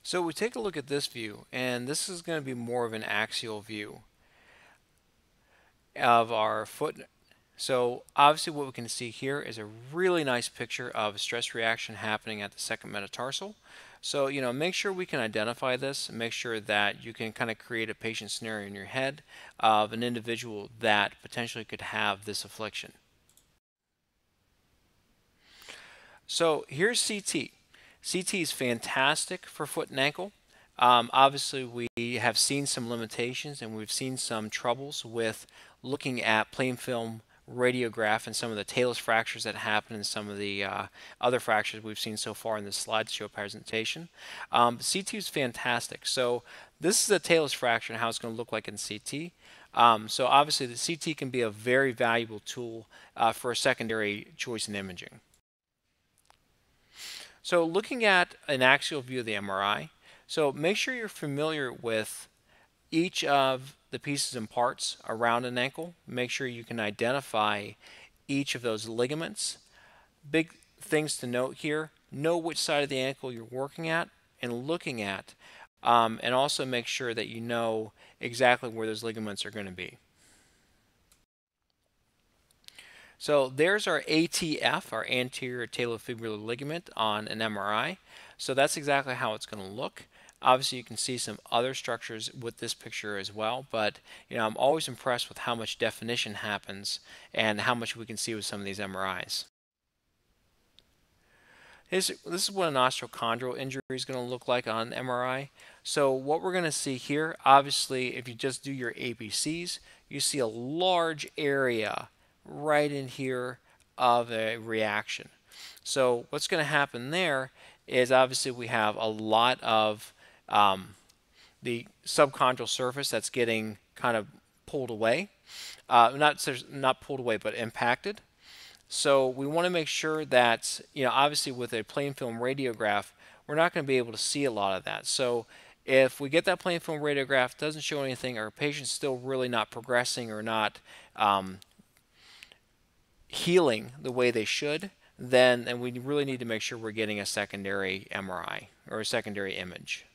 So we take a look at this view, and this is going to be more of an axial view of our foot. So obviously what we can see here is a really nice picture of a stress reaction happening at the second metatarsal. So, make sure we can identify this, make sure that you can kind of create a patient scenario in your head of an individual that potentially could have this affliction. So here's CT. CT is fantastic for foot and ankle. Obviously, we have seen some limitations and we've seen some troubles with looking at plain film radiograph and some of the talus fractures that happen and some of the other fractures we've seen so far in this slideshow presentation. CT is fantastic. So this is a talus fracture and how it's going to look like in CT. So obviously the CT can be a very valuable tool for a secondary choice in imaging. So looking at an axial view of the MRI, so make sure you're familiar with each of the pieces and parts around an ankle. Make sure you can identify each of those ligaments. Big things to note here, know which side of the ankle you're working at and looking at, and also make sure that you know exactly where those ligaments are going to be. So there's our ATF, our anterior talofibular ligament on an MRI. So that's exactly how it's going to look. Obviously, you can see some other structures with this picture as well, but I'm always impressed with how much definition happens and how much we can see with some of these MRIs. This is what an osteochondral injury is going to look like on an MRI. So what we're going to see here, obviously, if you just do your ABCs, you see a large area right in here of a reaction. So what's going to happen there is obviously we have a lot of the subchondral surface that's getting kind of pulled away. Not pulled away, but impacted. So we want to make sure that, obviously with a plain film radiograph, we're not going to be able to see a lot of that. So if we get that plain film radiograph, doesn't show anything, or a patient's still really not progressing or not healing the way they should, then we really need to make sure we're getting a secondary MRI or a secondary image.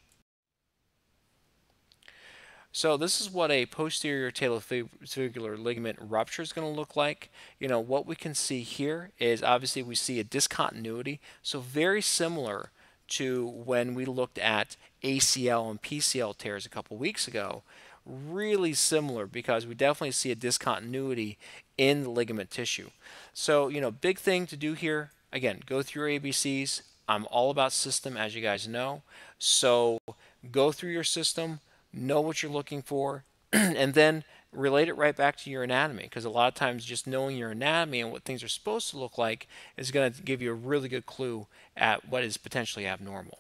So this is what a posterior talofibular ligament rupture is going to look like. What we can see here is obviously we see a discontinuity. So very similar to when we looked at ACL and PCL tears a couple weeks ago. Really similar because we definitely see a discontinuity in the ligament tissue. So, big thing to do here, again, go through your ABCs. I'm all about system, as you guys know. So go through your system, know what you're looking for, and then relate it right back to your anatomy, because a lot of times just knowing your anatomy and what things are supposed to look like is going to give you a really good clue at what is potentially abnormal.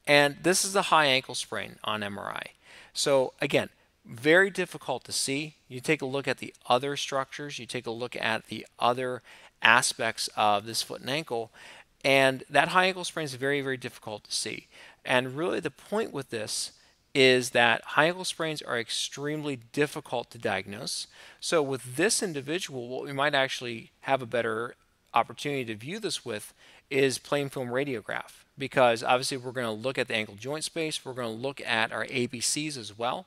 And this is a high ankle sprain on MRI. So again, very difficult to see. You take a look at the other structures, you take a look at the other aspects of this foot and ankle, and that high ankle sprain is very, very difficult to see. And really the point with this is that high ankle sprains are extremely difficult to diagnose. So with this individual, what we might actually have a better opportunity to view this with is plain film radiograph, because obviously we're going to look at the ankle joint space, we're going to look at our ABCs as well,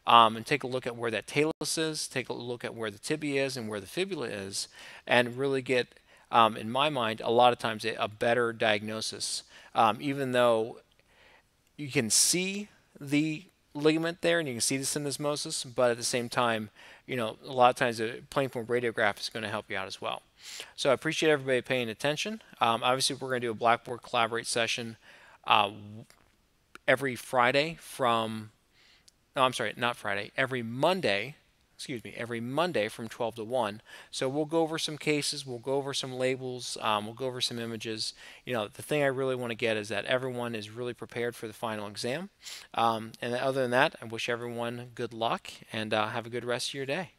and take a look at where that talus is, take a look at where the tibia is and where the fibula is, and really get, in my mind, a lot of times a better diagnosis, even though you can see the ligament there and you can see the syndesmosis, but at the same time, a lot of times a plain film radiograph is going to help you out as well. So I appreciate everybody paying attention. Obviously, we're going to do a Blackboard Collaborate session every Friday from, no, I'm sorry, not Friday, every Monday, every Monday from 12 to 1. So we'll go over some cases, we'll go over some labels, we'll go over some images. The thing I really want to get is that everyone is really prepared for the final exam. And other than that, I wish everyone good luck and have a good rest of your day.